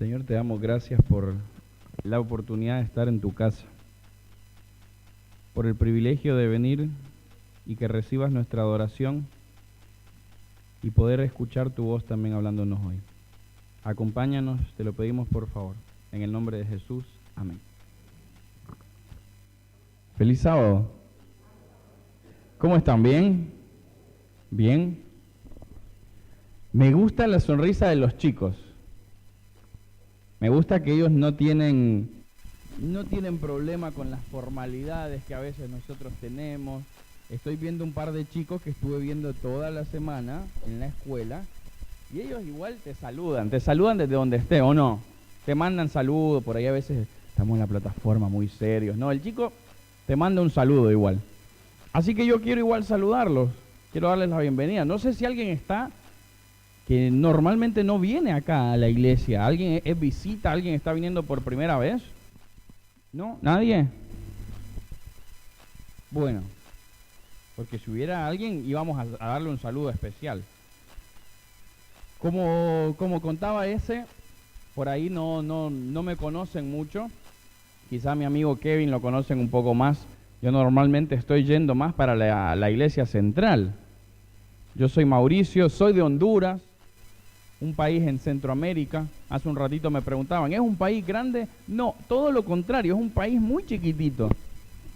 Señor, te damos gracias por la oportunidad de estar en tu casa, por el privilegio de venir y que recibas nuestra adoración y poder escuchar tu voz también hablándonos hoy. Acompáñanos, te lo pedimos por favor, en el nombre de Jesús. Amén. Feliz sábado. ¿Cómo están? ¿Bien? ¿Bien? Me gusta la sonrisa de los chicos. Me gusta que ellos no tienen problema con las formalidades que a veces nosotros tenemos. Estoy viendo un par de chicos que estuve viendo toda la semana en la escuela y ellos igual te saludan desde donde esté, ¿o no? Te mandan saludos, por ahí a veces estamos en la plataforma muy serios, ¿no? El chico te manda un saludo igual. Así que yo quiero igual saludarlos, quiero darles la bienvenida. No sé si alguien está que normalmente no viene acá a la iglesia. ¿Alguien es visita? ¿Alguien está viniendo por primera vez? ¿No? ¿Nadie? Bueno, porque si hubiera alguien íbamos a darle un saludo especial. Como contaba ese, por ahí no me conocen mucho. Quizá mi amigo Kevin lo conocen un poco más. Yo normalmente estoy yendo más para la iglesia central. Yo soy Mauricio, soy de Honduras, un país en Centroamérica. Hace un ratito me preguntaban, ¿es un país grande? No, todo lo contrario, es un país muy chiquitito.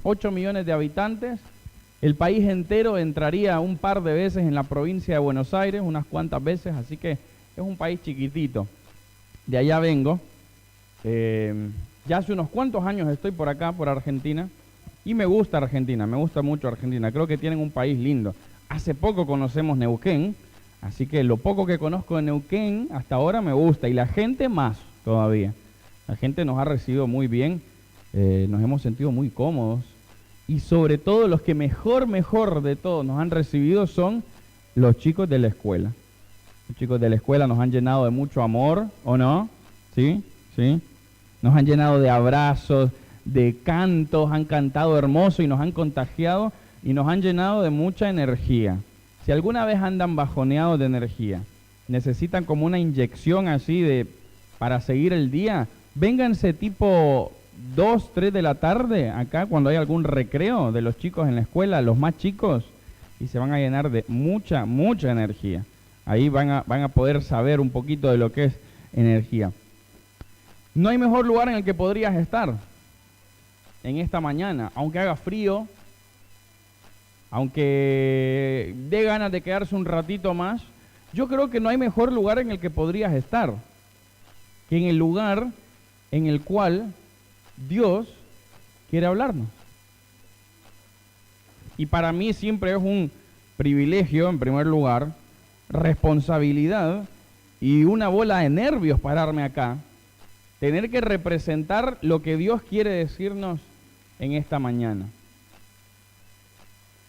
8 millones de habitantes. El país entero entraría un par de veces en la provincia de Buenos Aires, unas cuantas veces, así que es un país chiquitito. De allá vengo. Ya hace unos cuantos años estoy por acá, por Argentina, y me gusta Argentina, me gusta mucho Argentina. Creo que tienen un país lindo. Hace poco conocemos Neuquén, así que lo poco que conozco de Neuquén hasta ahora me gusta, y la gente más todavía. La gente nos ha recibido muy bien, nos hemos sentido muy cómodos, y sobre todo los que mejor de todos nos han recibido son los chicos de la escuela. Los chicos de la escuela nos han llenado de mucho amor, ¿o no? ¿Sí? ¿Sí? Nos han llenado de abrazos, de cantos, han cantado hermoso y nos han contagiado y nos han llenado de mucha energía. Si alguna vez andan bajoneados de energía, necesitan como una inyección así para seguir el día, vénganse tipo 2, 3 de la tarde acá cuando hay algún recreo de los chicos en la escuela, los más chicos, y se van a llenar de mucha energía. Ahí van a poder saber un poquito de lo que es energía. No hay mejor lugar en el que podrías estar en esta mañana, aunque haga frío, aunque dé ganas de quedarse un ratito más. Yo creo que no hay mejor lugar en el que podrías estar que en el lugar en el cual Dios quiere hablarnos. Y para mí siempre es un privilegio, en primer lugar, responsabilidad y una bola de nervios pararme acá, tener que representar lo que Dios quiere decirnos en esta mañana.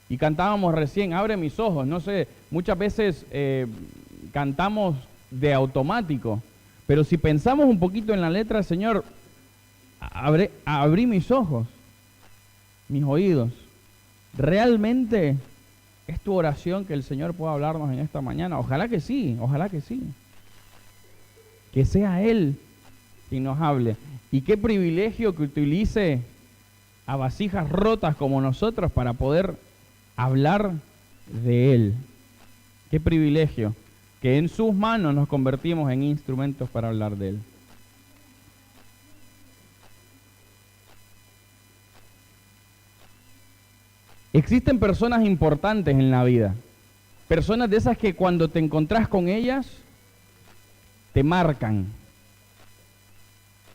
Y cantábamos recién, abre mis ojos, no sé, muchas veces cantamos de automático, pero si pensamos un poquito en la letra, Señor, abrí mis ojos, mis oídos. ¿Realmente es tu oración que el Señor pueda hablarnos en esta mañana? Ojalá que sí, ojalá que sí. Que sea Él quien nos hable. Y qué privilegio que utilice a vasijas rotas como nosotros para poder hablar de Él. Qué privilegio que en sus manos nos convertimos en instrumentos para hablar de Él. Existen personas importantes en la vida, personas de esas que cuando te encontrás con ellas te marcan.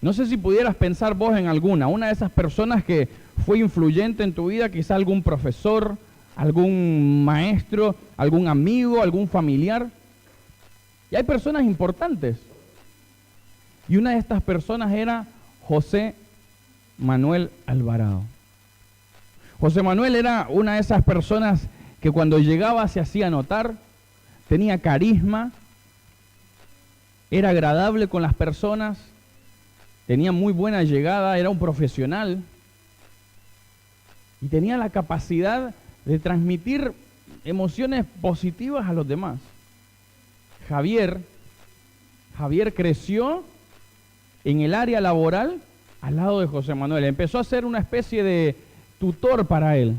No sé si pudieras pensar vos en una de esas personas que fue influyente en tu vida, quizá algún profesor, algún maestro, algún amigo, algún familiar. Y hay personas importantes. Y una de estas personas era José Manuel Alvarado. José Manuel era una de esas personas que cuando llegaba se hacía notar, tenía carisma, era agradable con las personas, tenía muy buena llegada, era un profesional y tenía la capacidad de transmitir emociones positivas a los demás. Javier creció en el área laboral al lado de José Manuel. Empezó a ser una especie de tutor para él.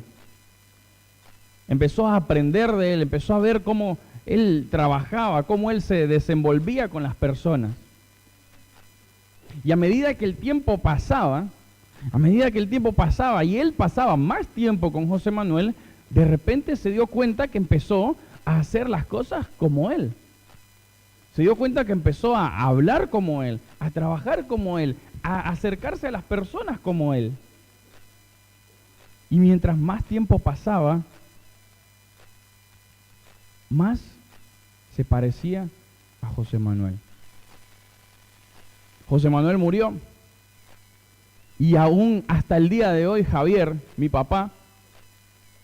Empezó a aprender de él, empezó a ver cómo él trabajaba, cómo él se desenvolvía con las personas. Y a medida que el tiempo pasaba y él pasaba más tiempo con José Manuel, de repente se dio cuenta que empezó a hacer las cosas como él. Se dio cuenta que empezó a hablar como él, a trabajar como él, a acercarse a las personas como él. Y mientras más tiempo pasaba, más se parecía a José Manuel. José Manuel murió y aún hasta el día de hoy Javier, mi papá,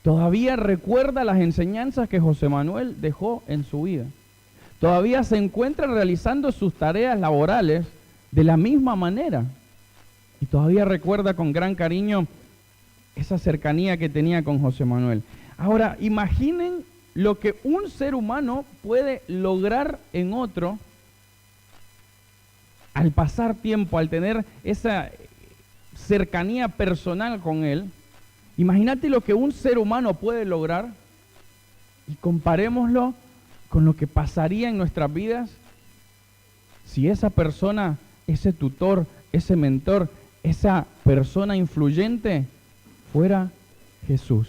todavía recuerda las enseñanzas que José Manuel dejó en su vida. Todavía se encuentra realizando sus tareas laborales de la misma manera. Y todavía recuerda con gran cariño esa cercanía que tenía con José Manuel. Ahora, imaginen lo que un ser humano puede lograr en otro al pasar tiempo, al tener esa cercanía personal con él. Imagínate lo que un ser humano puede lograr y comparémoslo con lo que pasaría en nuestras vidas si esa persona, ese tutor, ese mentor, esa persona influyente fuera Jesús.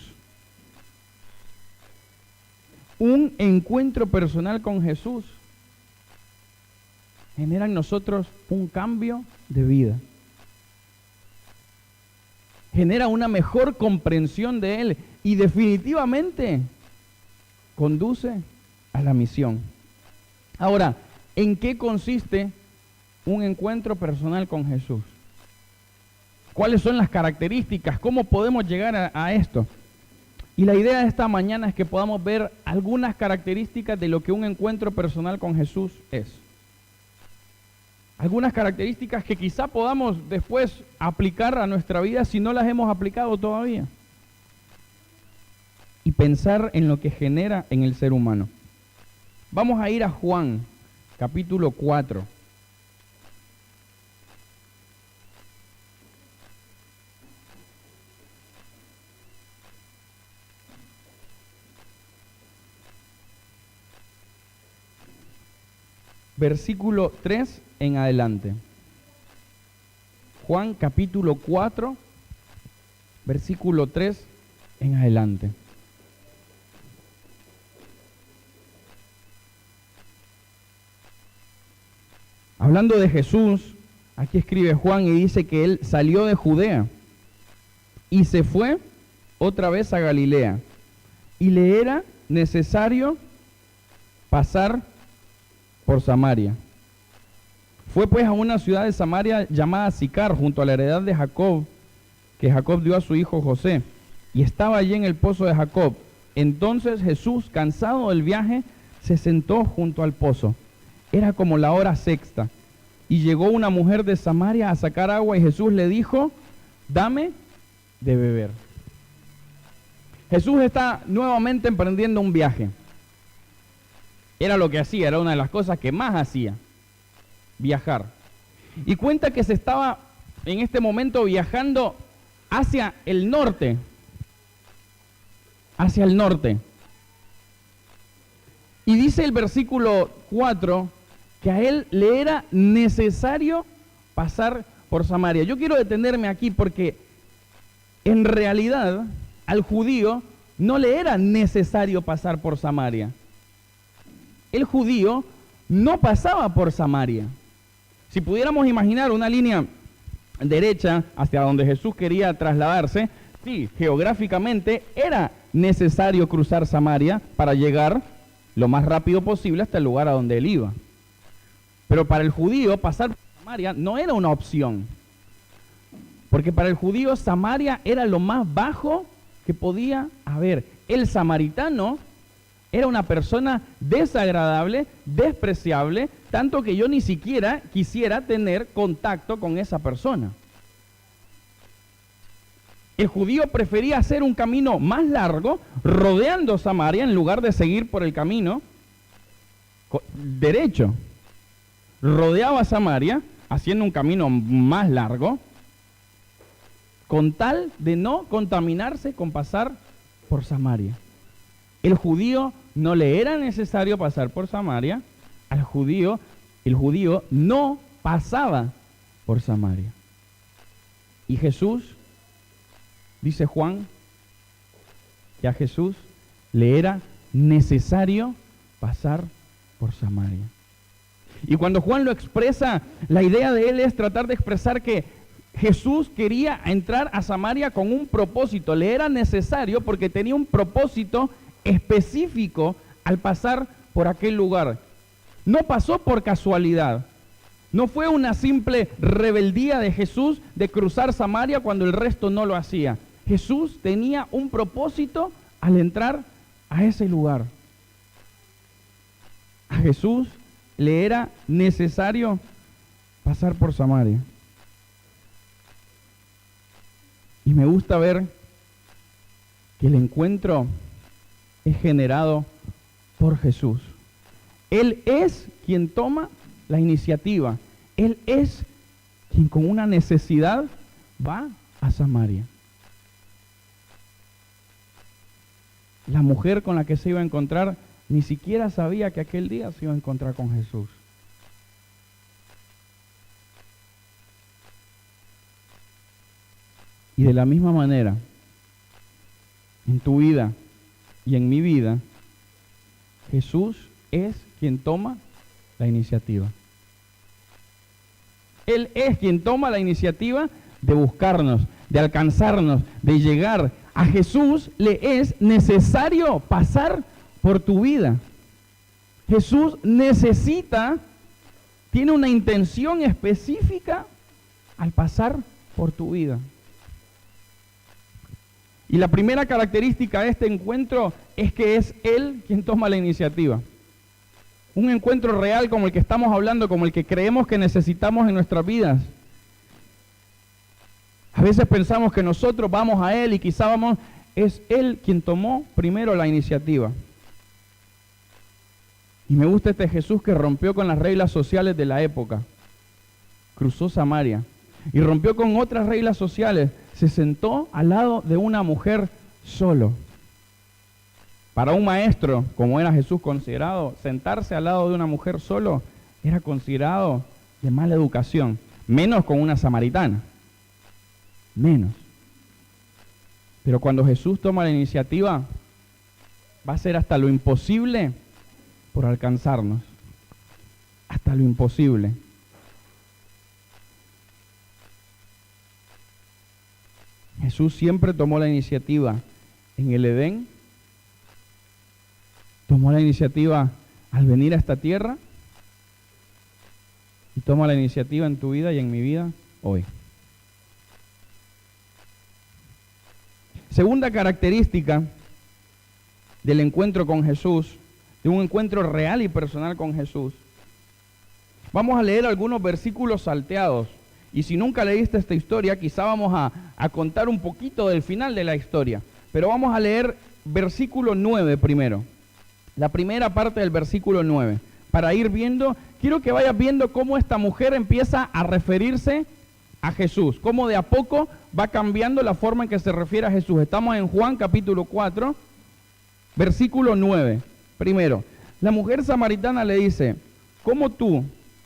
Un encuentro personal con Jesús genera en nosotros un cambio de vida. Genera una mejor comprensión de Él y definitivamente conduce a la misión. Ahora, ¿en qué consiste un encuentro personal con Jesús? ¿Cuáles son las características? ¿Cómo podemos llegar a esto? Y la idea de esta mañana es que podamos ver algunas características de lo que un encuentro personal con Jesús es. Algunas características que quizá podamos después aplicar a nuestra vida si no las hemos aplicado todavía. Y pensar en lo que genera en el ser humano. Vamos a ir a Juan, capítulo 4. Versículo 3 en adelante. Juan capítulo 4, versículo 3 en adelante. Hablando de Jesús, aquí escribe Juan y dice que él salió de Judea y se fue otra vez a Galilea. Y le era necesario pasar por Samaria. Fue pues a una ciudad de Samaria llamada Sicar, junto a la heredad de Jacob, que Jacob dio a su hijo José, y estaba allí en el pozo de Jacob. Entonces Jesús, cansado del viaje, se sentó junto al pozo. Era como la hora sexta, y llegó una mujer de Samaria a sacar agua, y Jesús le dijo: dame de beber. Jesús está nuevamente emprendiendo un viaje. Era lo que hacía, era una de las cosas que más hacía, viajar. Y cuenta que se estaba en este momento viajando hacia el norte. Hacia el norte. Y dice el versículo 4 que a él le era necesario pasar por Samaria. Yo quiero detenerme aquí porque en realidad al judío no le era necesario pasar por Samaria. El judío no pasaba por Samaria. Si pudiéramos imaginar una línea derecha hacia donde Jesús quería trasladarse, sí, geográficamente era necesario cruzar Samaria para llegar lo más rápido posible hasta el lugar a donde él iba. Pero para el judío pasar por Samaria no era una opción. Porque para el judío Samaria era lo más bajo que podía haber. El samaritano era una persona desagradable, despreciable, tanto que yo ni siquiera quisiera tener contacto con esa persona. El judío prefería hacer un camino más largo, rodeando Samaria, en lugar de seguir por el camino derecho. Rodeaba Samaria haciendo un camino más largo, con tal de no contaminarse con pasar por Samaria. El judío no le era necesario pasar por Samaria, el judío no pasaba por Samaria. Y Jesús, dice Juan, que a Jesús le era necesario pasar por Samaria. Y cuando Juan lo expresa, la idea de él es tratar de expresar que Jesús quería entrar a Samaria con un propósito. Le era necesario porque tenía un propósito específico al pasar por aquel lugar. No pasó por casualidad. No fue una simple rebeldía de Jesús de cruzar Samaria cuando el resto no lo hacía. Jesús tenía un propósito al entrar a ese lugar. A Jesús le era necesario pasar por Samaria. Y me gusta ver que el encuentro es generado por Jesús. Él es quien toma la iniciativa. Él es quien con una necesidad va a Samaria. La mujer con la que se iba a encontrar ni siquiera sabía que aquel día se iba a encontrar con Jesús. Y de la misma manera, en tu vida y en mi vida, Jesús es quien toma la iniciativa. Él es quien toma la iniciativa de buscarnos, de alcanzarnos, de llegar. A Jesús le es necesario pasar por tu vida. Jesús tiene una intención específica al pasar por tu vida. Y la primera característica de este encuentro es que es Él quien toma la iniciativa. Un encuentro real como el que estamos hablando, como el que creemos que necesitamos en nuestras vidas. A veces pensamos que nosotros vamos a Él y quizá es Él quien tomó primero la iniciativa. Y me gusta este Jesús que rompió con las reglas sociales de la época. Cruzó Samaria y rompió con otras reglas sociales. Se sentó al lado de una mujer solo. Para un maestro, como era Jesús considerado, sentarse al lado de una mujer solo era considerado de mala educación, menos con una samaritana, menos. Pero cuando Jesús toma la iniciativa, va a hacer hasta lo imposible por alcanzarnos, hasta lo imposible. Jesús siempre tomó la iniciativa en el Edén, tomó la iniciativa al venir a esta tierra y toma la iniciativa en tu vida y en mi vida hoy. Segunda característica del encuentro con Jesús, de un encuentro real y personal con Jesús. Vamos a leer algunos versículos salteados. Y si nunca leíste esta historia, quizá vamos a contar un poquito del final de la historia. Pero vamos a leer versículo 9 primero. La primera parte del versículo 9. Para ir viendo, quiero que vayas viendo cómo esta mujer empieza a referirse a Jesús. Cómo de a poco va cambiando la forma en que se refiere a Jesús. Estamos en Juan capítulo 4, versículo 9. Primero, la mujer samaritana le dice, ¿cómo tú,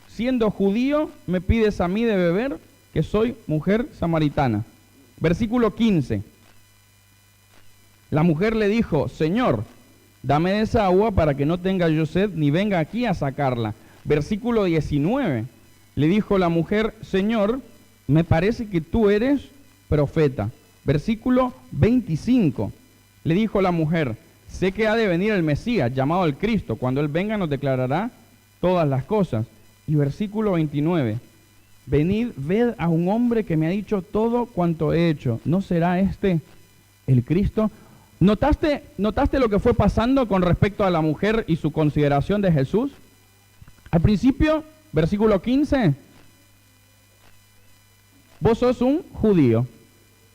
siendo judío, me pides a mí de beber, que soy mujer samaritana? Versículo 15. La mujer le dijo, Señor, dame de esa agua para que no tenga yo sed, ni venga aquí a sacarla. Versículo 19. Le dijo la mujer, Señor, me parece que tú eres profeta. Versículo 25. Le dijo la mujer, sé que ha de venir el Mesías, llamado el Cristo. Cuando Él venga nos declarará todas las cosas. Y versículo 29. Venid, ved a un hombre que me ha dicho todo cuanto he hecho. ¿No será este el Cristo? ¿Notaste lo que fue pasando con respecto a la mujer y su consideración de Jesús? Al principio, versículo 15. Vos sos un judío.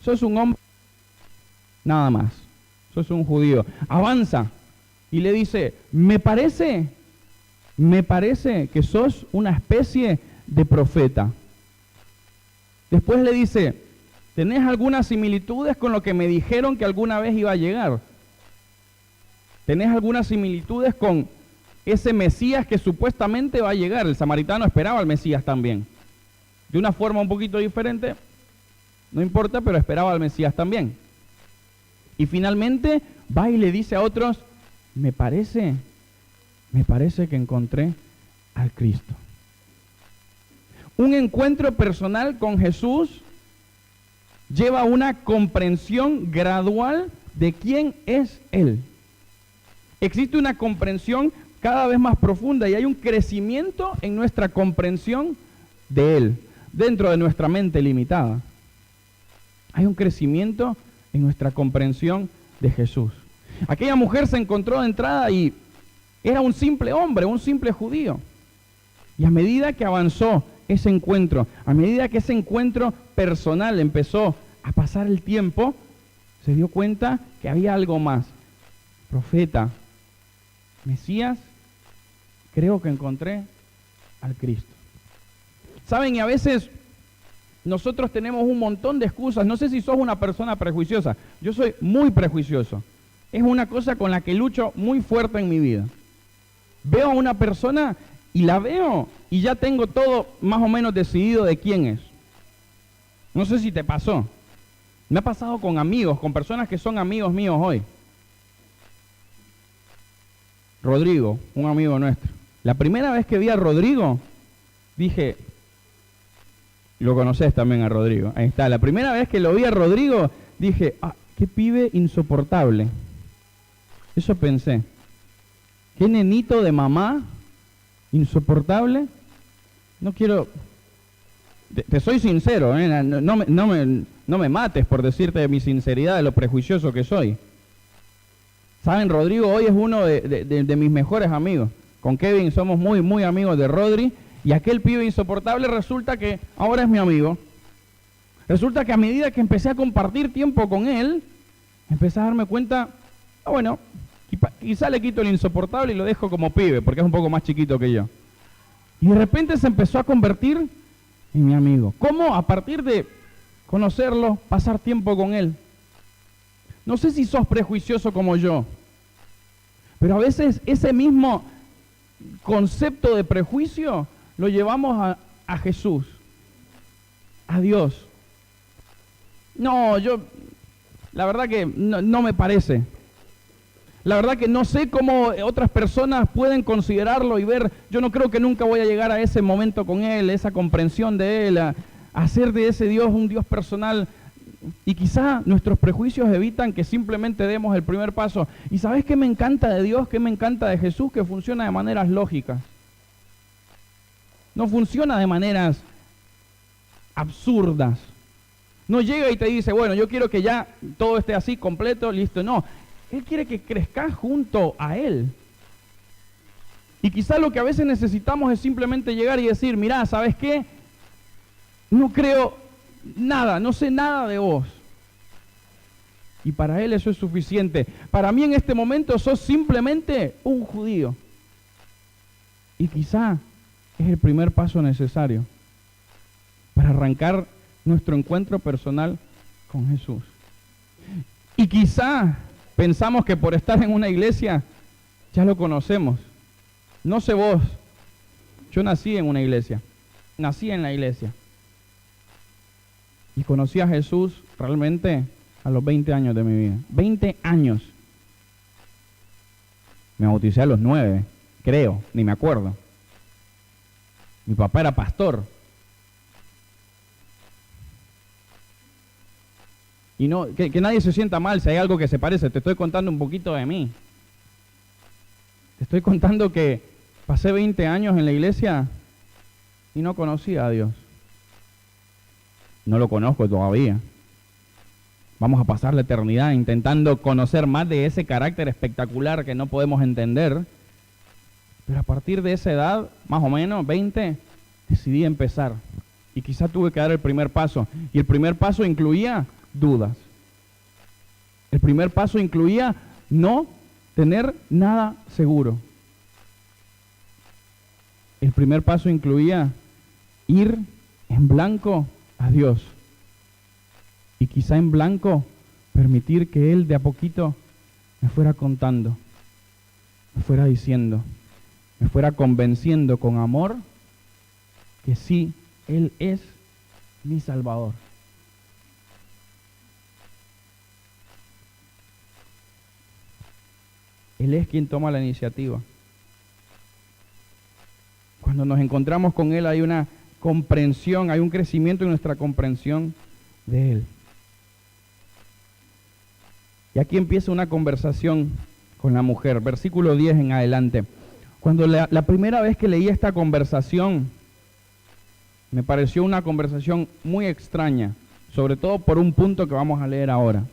Sos un hombre. Nada más. Sos un judío. Avanza y le dice, me parece que sos una especie de profeta. Después le dice, ¿tenés algunas similitudes con lo que me dijeron que alguna vez iba a llegar? ¿Tenés algunas similitudes con ese Mesías que supuestamente va a llegar? El samaritano esperaba al Mesías también. De una forma un poquito diferente, no importa, pero esperaba al Mesías también. Y finalmente va y le dice a otros, me parece que encontré al Cristo. Un encuentro personal con Jesús lleva a una comprensión gradual de quién es Él. Existe una comprensión cada vez más profunda y hay un crecimiento en nuestra comprensión de Él, dentro de nuestra mente limitada. Hay un crecimiento en nuestra comprensión de Jesús. Aquella mujer se encontró de entrada y era un simple hombre, un simple judío. Y a medida que avanzó ese encuentro, a medida que ese encuentro personal empezó a pasar el tiempo, se dio cuenta que había algo más. Profeta, Mesías, creo que encontré al Cristo. Saben, y a veces nosotros tenemos un montón de excusas. No sé si sos una persona prejuiciosa. Yo soy muy prejuicioso. Es una cosa con la que lucho muy fuerte en mi vida. Veo a una persona y la veo y ya tengo todo más o menos decidido de quién es. No sé si te pasó. Me ha pasado con amigos, con personas que son amigos míos hoy. Rodrigo, un amigo nuestro. La primera vez que vi a Rodrigo, dije, lo conoces también a Rodrigo, ahí está. La primera vez que lo vi a Rodrigo, dije, qué pibe insoportable. Eso pensé. Qué nenito de mamá, insoportable. No quiero... Te soy sincero, no me mates por decirte de mi sinceridad, de lo prejuicioso que soy. Saben, Rodrigo hoy es uno de mis mejores amigos. Con Kevin somos muy, muy amigos de Rodri. Y aquel pibe insoportable resulta que ahora es mi amigo. Resulta que a medida que empecé a compartir tiempo con él, empecé a darme cuenta, bueno, quizá le quito el insoportable y lo dejo como pibe, porque es un poco más chiquito que yo. Y de repente se empezó a convertir en mi amigo. ¿Cómo? A partir de conocerlo, pasar tiempo con él. No sé si sos prejuicioso como yo, pero a veces ese mismo concepto de prejuicio lo llevamos a Jesús, a Dios. No, la verdad que no me parece. La verdad que no sé cómo otras personas pueden considerarlo y ver, yo no creo que nunca voy a llegar a ese momento con Él, esa comprensión de Él, a hacer de ese Dios un Dios personal. Y quizá nuestros prejuicios evitan que simplemente demos el primer paso. ¿Y sabes qué me encanta de Dios? ¿Qué me encanta de Jesús? Que funciona de maneras lógicas. No funciona de maneras absurdas. No llega y te dice, bueno, yo quiero que ya todo esté así, completo, listo. No, Él quiere que crezcas junto a Él. Y quizá lo que a veces necesitamos es simplemente llegar y decir, mirá, ¿sabes qué? No creo nada, no sé nada de vos. Y para Él eso es suficiente. Para mí en este momento sos simplemente un judío. Y quizá es el primer paso necesario para arrancar nuestro encuentro personal con Jesús. Y quizá pensamos que por estar en una iglesia ya lo conocemos. No sé vos, yo nací en una iglesia, nací en la iglesia. Y conocí a Jesús realmente a los 20 años de mi vida. 20 años. Me bauticé a los 9, creo, ni me acuerdo. Mi papá era pastor. Y no, que nadie se sienta mal si hay algo que se parece. Te estoy contando un poquito de mí. Te estoy contando que pasé 20 años en la iglesia y no conocía a Dios. No lo conozco todavía. Vamos a pasar la eternidad intentando conocer más de ese carácter espectacular que no podemos entender. Pero a partir de esa edad, más o menos, 20, decidí empezar. Y quizá tuve que dar el primer paso. Y el primer paso incluía dudas. El primer paso incluía no tener nada seguro. El primer paso incluía ir en blanco a Dios. Y quizá en blanco permitir que Él de a poquito me fuera contando, me fuera diciendo, me fuera convenciendo con amor que sí, Él es mi Salvador. Él es quien toma la iniciativa. Cuando nos encontramos con Él hay una comprensión, hay un crecimiento en nuestra comprensión de Él. Y aquí empieza una conversación con la mujer, versículo 10 en adelante. Cuando la primera vez que leí esta conversación, me pareció una conversación muy extraña, sobre todo por un punto que vamos a leer ahora.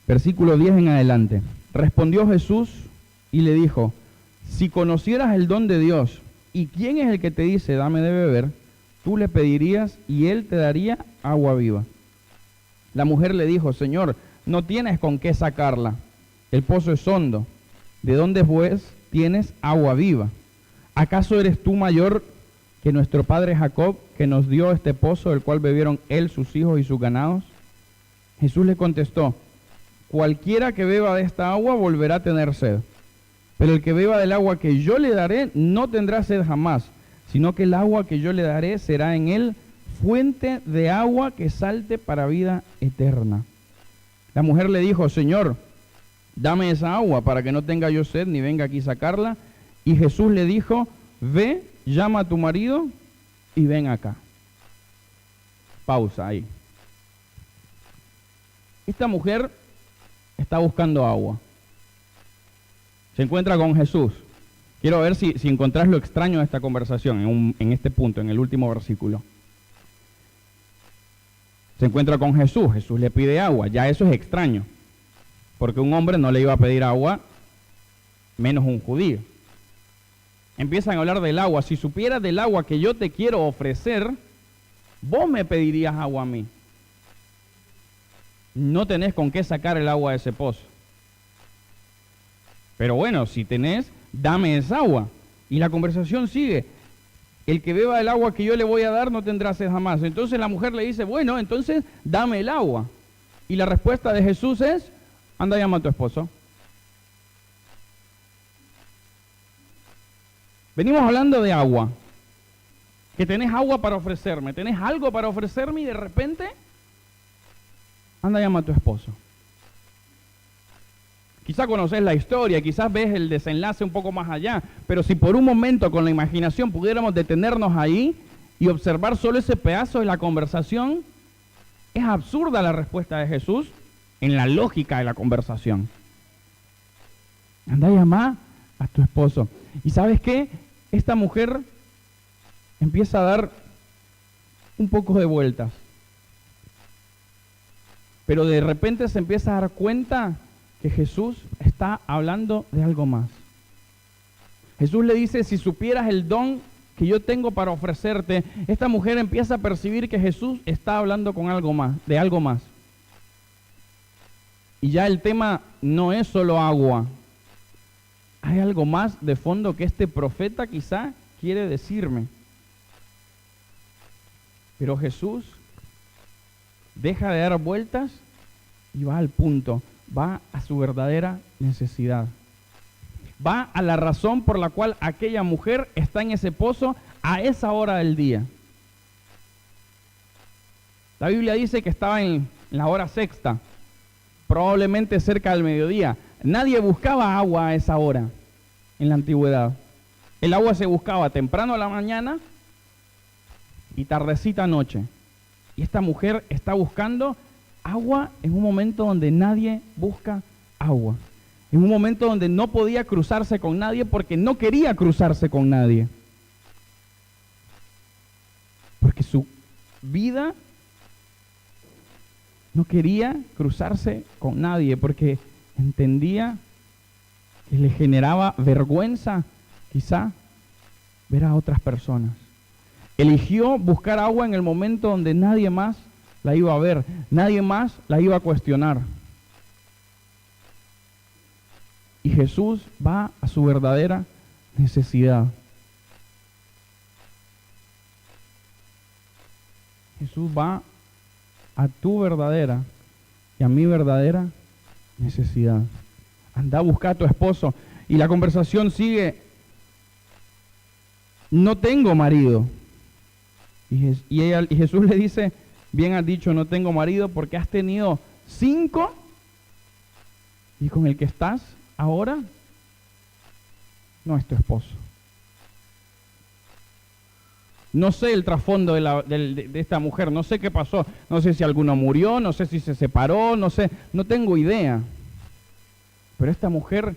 Versículo 10 en adelante. Respondió Jesús y le dijo, si conocieras el don de Dios y quién es el que te dice, dame de beber, tú le pedirías y él te daría agua viva. La mujer le dijo, Señor, no tienes con qué sacarla, el pozo es hondo, ¿de dónde pues tienes agua viva? ¿Acaso eres tú mayor que nuestro padre Jacob, que nos dio este pozo, del cual bebieron él, sus hijos y sus ganados? Jesús le contestó, cualquiera que beba de esta agua volverá a tener sed, pero el que beba del agua que yo le daré no tendrá sed jamás, sino que el agua que yo le daré será en él fuente de agua que salte para vida eterna. La mujer le dijo, Señor, dame esa agua para que no tenga yo sed ni venga aquí a sacarla. Y Jesús le dijo, ve, llama a tu marido y ven acá. Pausa ahí. Esta mujer está buscando agua. Se encuentra con Jesús. Quiero ver si encontrás lo extraño de esta conversación en este punto, en el último versículo. Se encuentra con Jesús, Jesús le pide agua, ya eso es extraño, porque un hombre no le iba a pedir agua, menos un judío. Empiezan a hablar del agua, si supieras del agua que yo te quiero ofrecer, vos me pedirías agua a mí. No tenés con qué sacar el agua de ese pozo. Pero bueno, si tenés, dame esa agua. Y la conversación sigue. El que beba el agua que yo le voy a dar no tendrá sed jamás. Entonces la mujer le dice, bueno, entonces dame el agua. Y la respuesta de Jesús es, anda, llama a tu esposo. Venimos hablando de agua. Que tenés agua para ofrecerme, tenés algo para ofrecerme y de repente, anda, llama a tu esposo. Quizá conoces la historia, quizás ves el desenlace un poco más allá, pero si por un momento con la imaginación pudiéramos detenernos ahí y observar solo ese pedazo de la conversación, es absurda la respuesta de Jesús en la lógica de la conversación. Anda a llamar a tu esposo. ¿Y sabes qué? Esta mujer empieza a dar un poco de vueltas, pero de repente se empieza a dar cuenta que Jesús está hablando de algo más. Jesús le dice, si supieras el don que yo tengo para ofrecerte, esta mujer empieza a percibir que Jesús está hablando con algo más, de algo más. Y ya el tema no es solo agua. Hay algo más de fondo que este profeta quizá quiere decirme. Pero Jesús deja de dar vueltas y va al punto. Va a su verdadera necesidad. Va a la razón por la cual aquella mujer está en ese pozo a esa hora del día. La Biblia dice que estaba en la hora sexta, probablemente cerca del mediodía. Nadie buscaba agua a esa hora en la antigüedad. El agua se buscaba temprano a la mañana y tardecita noche. Y esta mujer está buscando agua en un momento donde nadie busca agua. En un momento donde no podía cruzarse con nadie porque no quería cruzarse con nadie. Porque su vida no quería cruzarse con nadie porque entendía que le generaba vergüenza quizá ver a otras personas. Eligió buscar agua en el momento donde nadie más la iba a ver, nadie más la iba a cuestionar. Y Jesús va a su verdadera necesidad. Jesús va a tu verdadera y a mi verdadera necesidad. Anda a buscar a tu esposo. Y la conversación sigue. No tengo marido. Y Jesús le dice, bien has dicho, no tengo marido, porque has tenido 5 y con el que estás ahora no es tu esposo. No sé el trasfondo de esta mujer, no sé qué pasó, no sé si alguno murió, no sé si se separó, no sé, no tengo idea. Pero esta mujer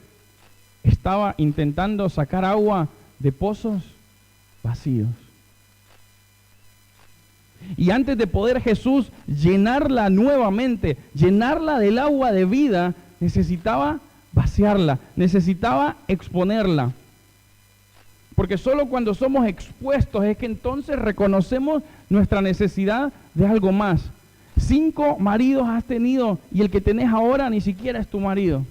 estaba intentando sacar agua de pozos vacíos. Y antes de poder Jesús llenarla nuevamente, llenarla del agua de vida, necesitaba vaciarla, necesitaba exponerla. Porque solo cuando somos expuestos es que entonces reconocemos nuestra necesidad de algo más. 5 maridos has tenido y el que tenés ahora ni siquiera es tu marido.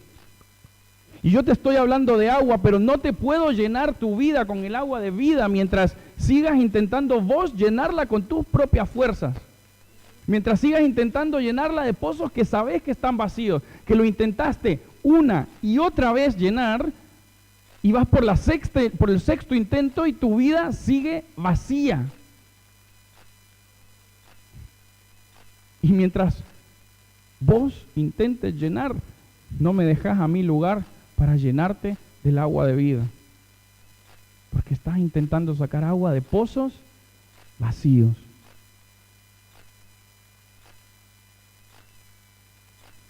Y yo te estoy hablando de agua, pero no te puedo llenar tu vida con el agua de vida mientras sigas intentando vos llenarla con tus propias fuerzas. Mientras sigas intentando llenarla de pozos que sabés que están vacíos, que lo intentaste una y otra vez llenar, y vas por el sexto intento y tu vida sigue vacía. Y mientras vos intentes llenar, no me dejas a mí lugar para llenarte del agua de vida. Porque estás intentando sacar agua de pozos vacíos.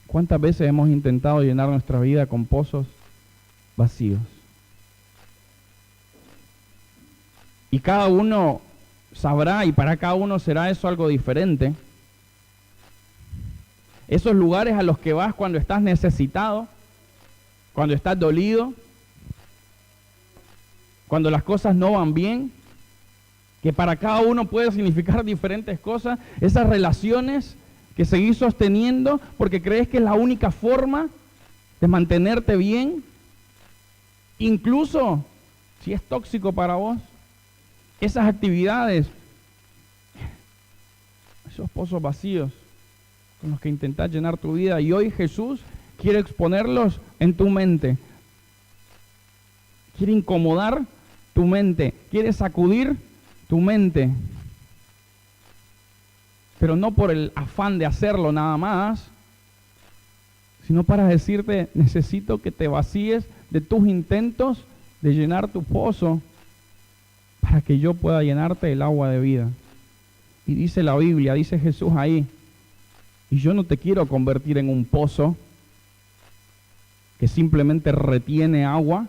¿Cuántas veces hemos intentado llenar nuestra vida con pozos vacíos? Y cada uno sabrá, y para cada uno será eso algo diferente. Esos lugares a los que vas cuando estás necesitado, cuando estás dolido, cuando las cosas no van bien, que para cada uno puede significar diferentes cosas, esas relaciones que seguís sosteniendo porque crees que es la única forma de mantenerte bien, incluso si es tóxico para vos. Esas actividades, esos pozos vacíos con los que intentás llenar tu vida, y hoy Jesús quiere exponerlos en tu mente. Quiere incomodar tu mente, quiere sacudir tu mente. Pero no por el afán de hacerlo nada más, sino para decirte, necesito que te vacíes de tus intentos de llenar tu pozo, para que yo pueda llenarte el agua de vida. Y dice la Biblia, dice Jesús ahí, y yo no te quiero convertir en un pozo que simplemente retiene agua,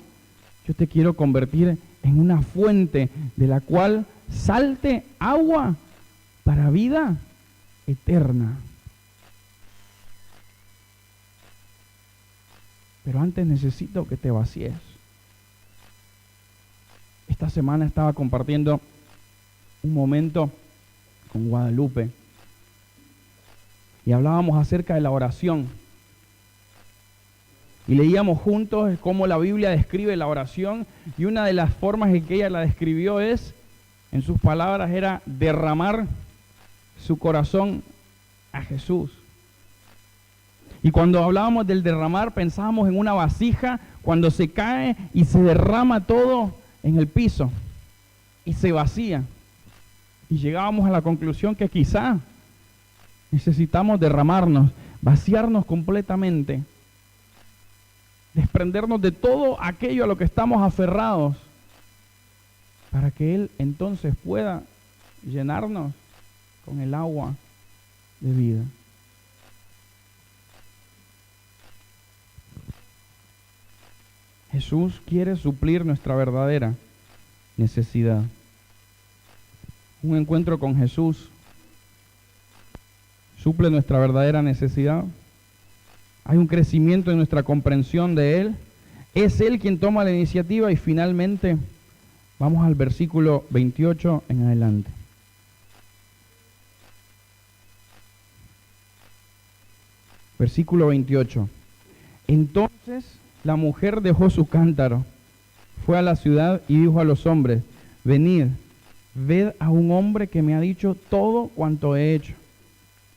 yo te quiero convertir en una fuente de la cual salte agua para vida eterna. Pero antes necesito que te vacíes. Esta semana estaba compartiendo un momento con Guadalupe y hablábamos acerca de la oración. Y leíamos juntos cómo la Biblia describe la oración, y una de las formas en que ella la describió es, en sus palabras, era derramar su corazón a Jesús. Y cuando hablábamos del derramar, pensábamos en una vasija cuando se cae y se derrama todo en el piso y se vacía. Y llegábamos a la conclusión que quizá necesitamos derramarnos, vaciarnos completamente, desprendernos de todo aquello a lo que estamos aferrados, para que Él entonces pueda llenarnos con el agua de vida. Jesús quiere suplir nuestra verdadera necesidad. Un encuentro con Jesús suple nuestra verdadera necesidad. Hay un crecimiento en nuestra comprensión de Él. Es Él quien toma la iniciativa, y finalmente vamos al versículo 28 en adelante. Versículo 28. Entonces la mujer dejó su cántaro, fue a la ciudad y dijo a los hombres: venid, ved a un hombre que me ha dicho todo cuanto he hecho.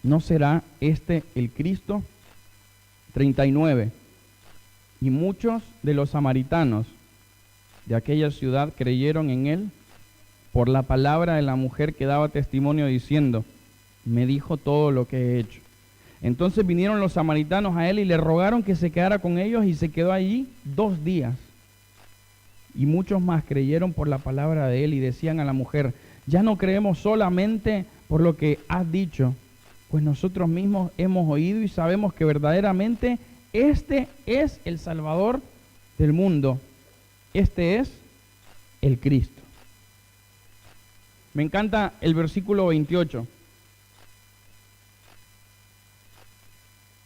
¿No será este el Cristo? 39. Y muchos de los samaritanos de aquella ciudad creyeron en él por la palabra de la mujer que daba testimonio diciendo: me dijo todo lo que he hecho. Entonces vinieron los samaritanos a él y le rogaron que se quedara con ellos, y se quedó allí 2 días. Y muchos más creyeron por la palabra de él y decían a la mujer: ya no creemos solamente por lo que has dicho, pues nosotros mismos hemos oído y sabemos que verdaderamente este es el Salvador del mundo. Este es el Cristo. Me encanta el versículo 28.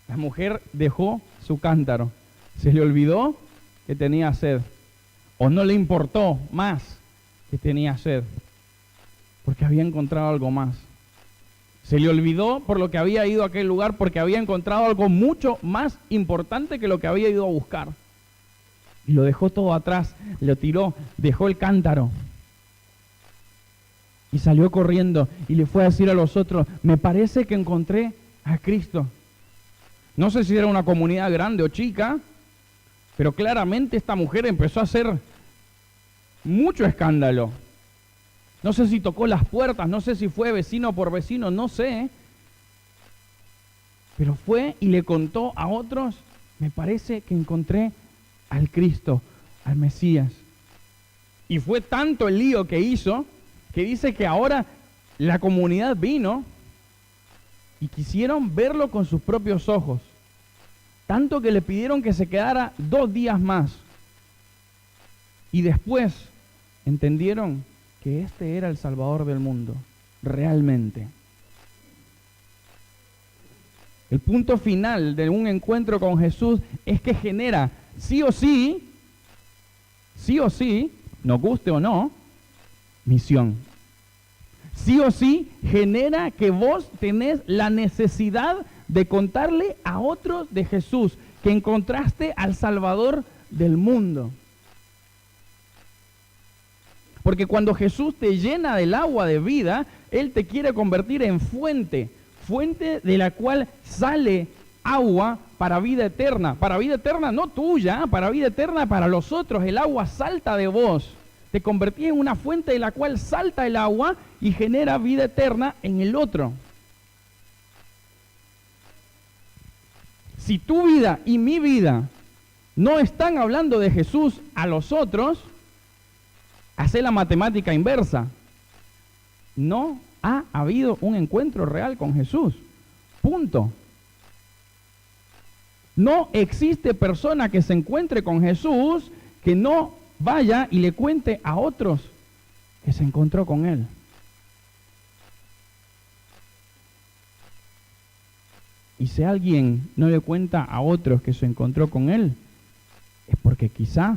La mujer dejó su cántaro. Se le olvidó que tenía sed. O no le importó más que tenía sed, porque había encontrado algo más. Se le olvidó por lo que había ido a aquel lugar, porque había encontrado algo mucho más importante que lo que había ido a buscar. Y lo dejó todo atrás, lo tiró, dejó el cántaro. Y salió corriendo y le fue a decir a los otros: me parece que encontré a Cristo. No sé si era una comunidad grande o chica, pero claramente esta mujer empezó a hacer mucho escándalo. No sé si tocó las puertas, no sé si fue vecino por vecino, no sé. Pero fue y le contó a otros: me parece que encontré al Cristo, al Mesías. Y fue tanto el lío que hizo, que dice que ahora la comunidad vino y quisieron verlo con sus propios ojos. Tanto que le pidieron que se quedara 2 días más. Y después entendieron que este era el Salvador del mundo, realmente. El punto final de un encuentro con Jesús es que genera, sí o sí, nos guste o no, misión. Sí o sí genera que vos tenés la necesidad de contarle a otros de Jesús, que encontraste al Salvador del mundo. Porque cuando Jesús te llena del agua de vida, Él te quiere convertir en fuente de la cual sale agua para vida eterna no tuya, para vida eterna para los otros. El agua salta de vos, te convertís en una fuente de la cual salta el agua y genera vida eterna en el otro. Si tu vida y mi vida no están hablando de Jesús a los otros, hace la matemática inversa. No ha habido un encuentro real con Jesús. Punto. No existe persona que se encuentre con Jesús que no vaya y le cuente a otros que se encontró con Él. Y si alguien no le cuenta a otros que se encontró con Él, es porque quizá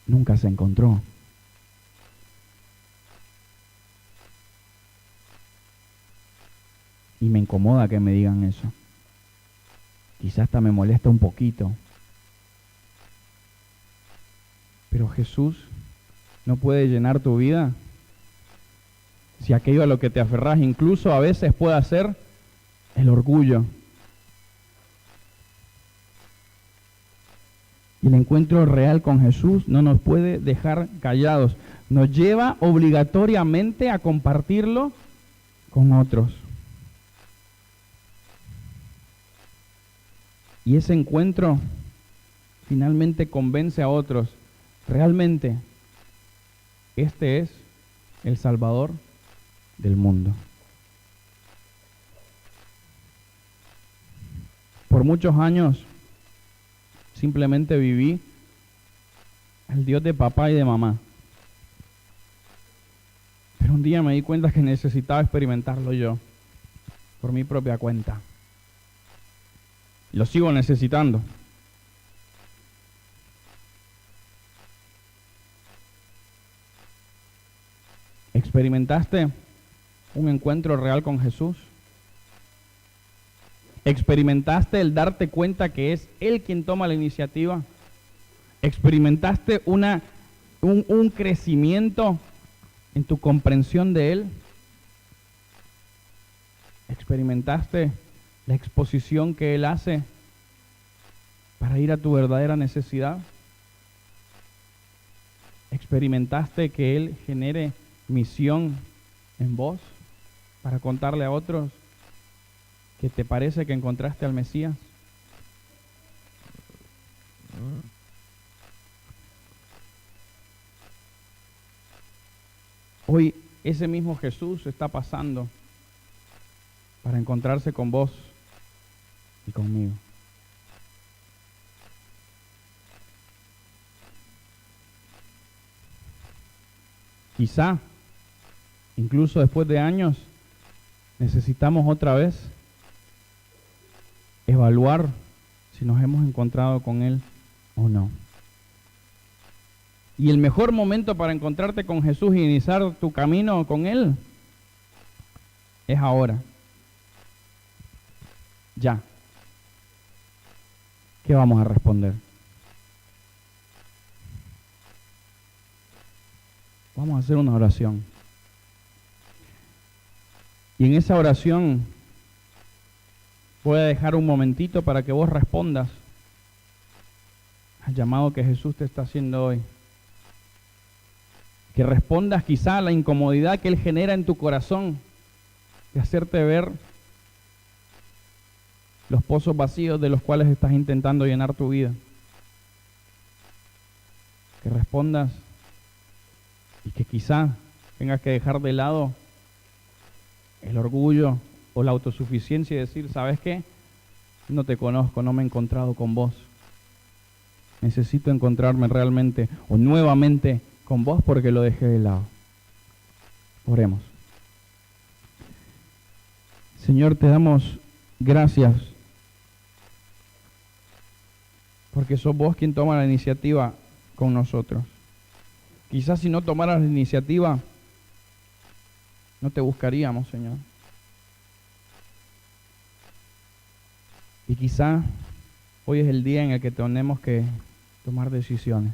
nunca se encontró. Y me incomoda que me digan eso. Quizás hasta me molesta un poquito. Pero Jesús no puede llenar tu vida si aquello a lo que te aferrás incluso a veces puede ser el orgullo. Y el encuentro real con Jesús no nos puede dejar callados. Nos lleva obligatoriamente a compartirlo con otros. Y ese encuentro finalmente convence a otros. Realmente, este es el Salvador del mundo. Por muchos años simplemente viví al Dios de papá y de mamá. Pero un día me di cuenta que necesitaba experimentarlo yo, por mi propia cuenta. Lo sigo necesitando. ¿Experimentaste un encuentro real con Jesús? ¿Experimentaste el darte cuenta que es Él quien toma la iniciativa? ¿Experimentaste una un crecimiento en tu comprensión de Él. ¿Experimentaste la exposición que Él hace para ir a tu verdadera necesidad? ¿Experimentaste que Él genere misión en vos para contarle a otros que te parece que encontraste al Mesías? Hoy ese mismo Jesús está pasando para encontrarse con vos y conmigo. Quizá, incluso después de años, necesitamos otra vez evaluar si nos hemos encontrado con Él o no. Y el mejor momento para encontrarte con Jesús y iniciar tu camino con Él es ahora. Ya. ¿Qué vamos a responder? Vamos a hacer una oración. Y en esa oración voy a dejar un momentito para que vos respondas al llamado que Jesús te está haciendo hoy. Que respondas quizá a la incomodidad que Él genera en tu corazón de hacerte ver los pozos vacíos de los cuales estás intentando llenar tu vida. Que respondas y que quizá tengas que dejar de lado el orgullo o la autosuficiencia y decir, ¿sabes qué? No te conozco, no me he encontrado con vos. Necesito encontrarme realmente o nuevamente con vos porque lo dejé de lado. Oremos. Señor, te damos gracias porque sos vos quien toma la iniciativa con nosotros. Quizás si no tomaras la iniciativa, no te buscaríamos, Señor. Y quizá hoy es el día en el que tenemos que tomar decisiones.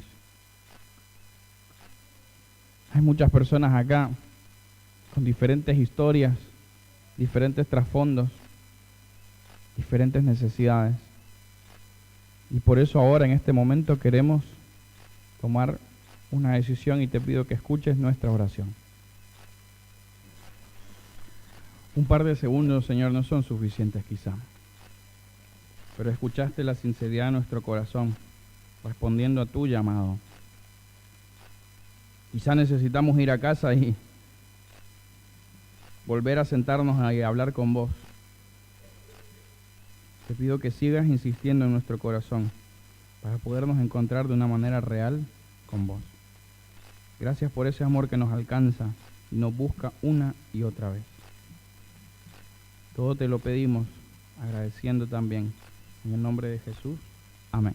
Hay muchas personas acá con diferentes historias, diferentes trasfondos, diferentes necesidades. Y por eso ahora, en este momento, queremos tomar una decisión y te pido que escuches nuestra oración. Un par de segundos, Señor, no son suficientes quizá, pero escuchaste la sinceridad de nuestro corazón respondiendo a tu llamado. Quizá necesitamos ir a casa y volver a sentarnos y hablar con vos. Te pido que sigas insistiendo en nuestro corazón para podernos encontrar de una manera real con vos. Gracias por ese amor que nos alcanza y nos busca una y otra vez. Todo te lo pedimos, agradeciendo también. En el nombre de Jesús. Amén.